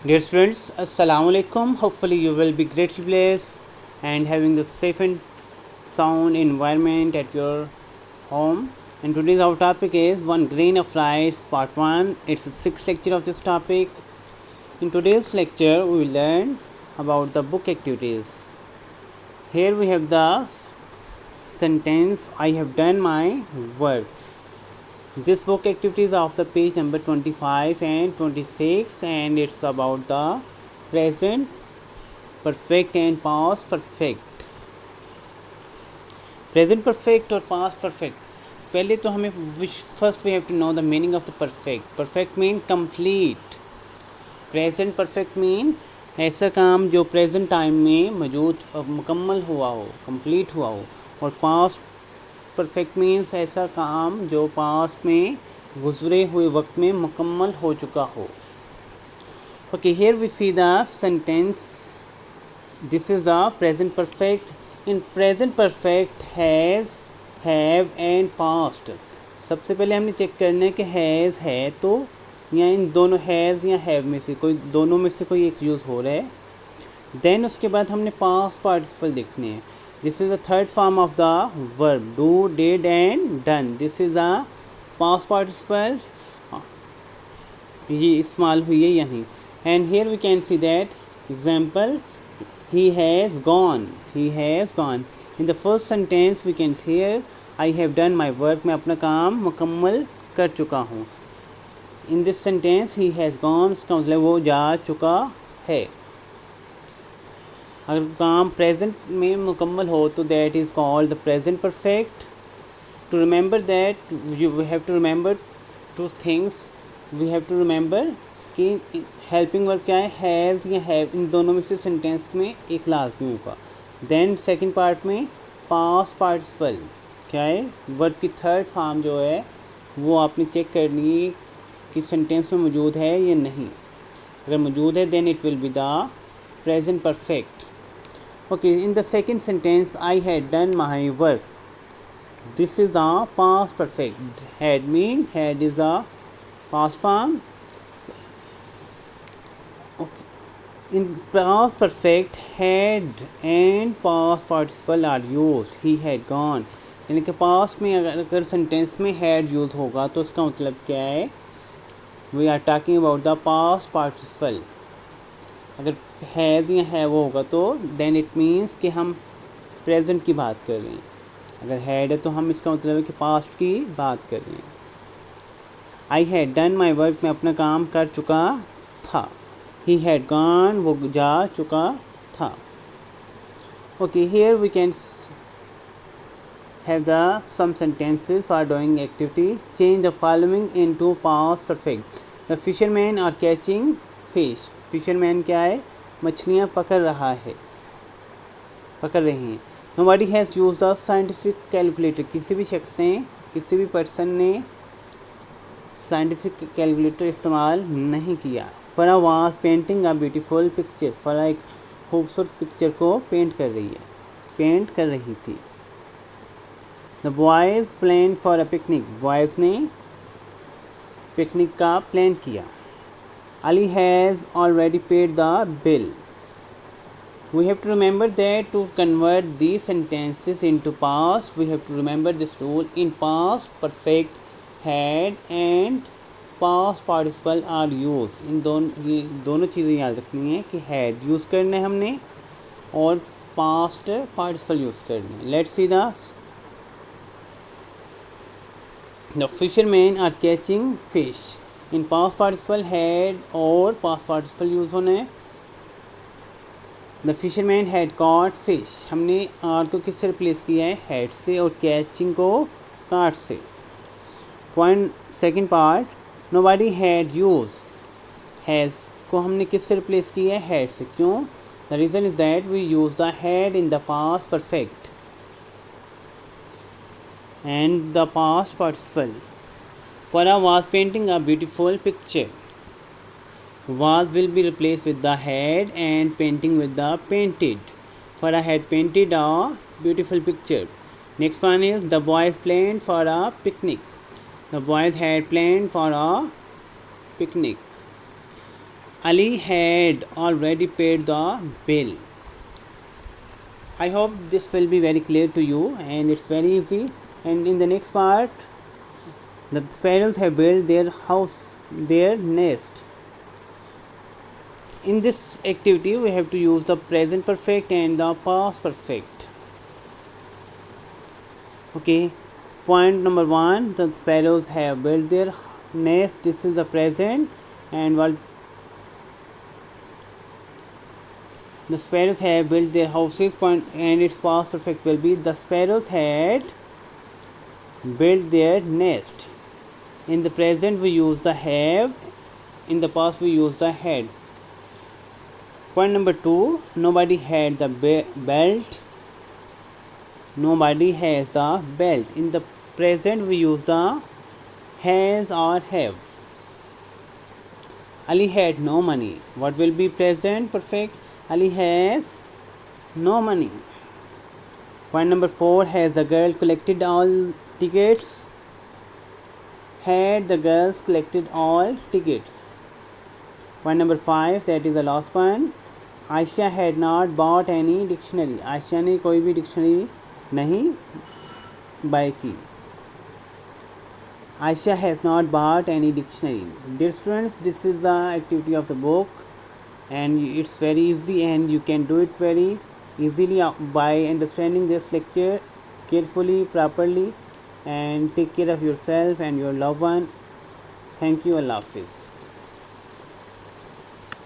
Dear students, Assalamu alaikum. Hopefully, you will be greatly blessed and having the safe and sound environment at your home. And today's our topic is One Grain of Rice, Part 1. It's the sixth lecture of this topic. In today's lecture, we will learn about the book activities. Here we have the sentence I have done my work. This book activity is of the page number 25 and 26, and it's about the present perfect and past perfect. Present perfect और past perfect. पहले तो हमें first we have to know the meaning of the perfect. Perfect mean complete. Present perfect mean ऐसा काम जो present time में मौजूद मुकम्मल हुआ हो, complete हुआ हो. और past परफेक्ट मीन्स ऐसा काम जो पास्ट में गुजरे हुए वक्त में मुकम्मल हो चुका हो. Okay, here we see the sentence. This is the present perfect. In present perfect has, have and past. सबसे पहले हमने चेक करना है कि हैज़ है तो या इन दोनों हैज़ या हैव में से कोई दोनों में से कोई एक यूज़ हो रहा है. देन उसके बाद हमने पास्ट पार्टिसिपल देखने हैं. This is the third form of the verb do, did and done. This is a past participle. ये इस्तेमाल हुई है या नहीं. And here we can see that example, he has gone. He has gone. In the first sentence we can see here I have done my work. मैं अपना काम मुकम्मल कर चुका हूँ. In this sentence he has gone, इसका मतलब वो जा चुका है. अगर काम प्रेजेंट में मुकम्मल हो तो that is called the present perfect. To remember that you have to remember two things. We have to remember कि हेल्पिंग वर्ब क्या है, हैज़ या हैव. इन दोनों में से सेंटेंस में एक लाजमी होगा. देन सेकंड पार्ट में पास्ट पार्टिसिपल क्या है, वर्ब की थर्ड फॉर्म जो है वो आपने चेक करनी है कि सेंटेंस में मौजूद है या नहीं. अगर मौजूद है then it will be the present perfect. Okay, in the second sentence, I had done my work. This is a past perfect. Had mean had is a past form. Okay. In past perfect, had and past participle are used. He had gone. यानी कि past में अगर sentence में had use होगा तो उसका मतलब क्या है, we are talking about the past participle. अगर हैज़ या है वो होगा तो देन इट मीन्स कि हम प्रेजेंट की बात कर रहे हैं. अगर हैड है तो हम इसका मतलब है कि पास्ट की बात कर रहे हैं. I had done my work, मैं अपना काम कर चुका था. ही हैड गॉन, वो जा चुका था. Okay, here we can have the some sentences for doing activity. Change the following into past perfect. The fisherman are catching fish. Fisherman क्या है, मछलियाँ पकड़ रहा है, पकड़ रहे हैं. Nobody has use the scientific calculator. किसी भी शख्स ने, किसी भी पर्सन ने साइंटिफिक कैलकुलेटर इस्तेमाल नहीं किया. फरा was painting a beautiful picture. फरा एक खूबसूरत पिक्चर को पेंट कर रही है, पेंट कर रही थी. The boys plan for a picnic. Boys ने पिकनिक का प्लान किया. Ali has already paid the bill. We have to remember that to convert these sentences into past, we have to remember this rule. In past, perfect, had and past participle are used. इन दोनों चीज़ें याद रखनी है कि had use करना है हमने और past participle यूज़ करना है. Let's see the fishermen are catching fish. In past participle had और पास्ट पार्टिसिपल यूज़ होना है. The fisherman had cot fish. हमने आर को किससे रिप्लेस किया है, हैड से, और कैचिंग को काट से. Point second part, nobody had use. Has को हमने किससे रिप्लेस किया है, हैड से. क्यों? The reason is that we use the had in the past perfect and the past participle. Farah was painting a beautiful picture. Was will be replaced with the had and painting with the painted. Farah had painted a beautiful picture. Next one is the boys planned for a picnic. The boys had planned for a picnic. Ali had already paid the bill. I hope this will be very clear to you, and it's very easy. And in the next part, the sparrows have built their house, their nest. In this activity, we have to use the present perfect and the past perfect. Okay, point number 1, the sparrows have built their nest. This is the present, and what the sparrows have built their houses. Point, and its past perfect will be the sparrows had built their nest. In the present we use the have, in the past we use the had. Point number 2, nobody had the belt. Nobody has the belt. In the present we use the has or have. Ali had no money. What will be present perfect? Ali has no money. Point number 4, has the girl collected all tickets? Had the girls collected all tickets? Point number 5, that is the last one. Aisha had not bought any dictionary. Ayesha ने कोई भी dictionary नहीं bye की. Aisha has not bought any dictionary. Dear students, this is the activity of the book, and it's very easy, and you can do it very easily by understanding this lecture carefully, properly, and take care of yourself and your loved one. Thank you. Allah Hafiz.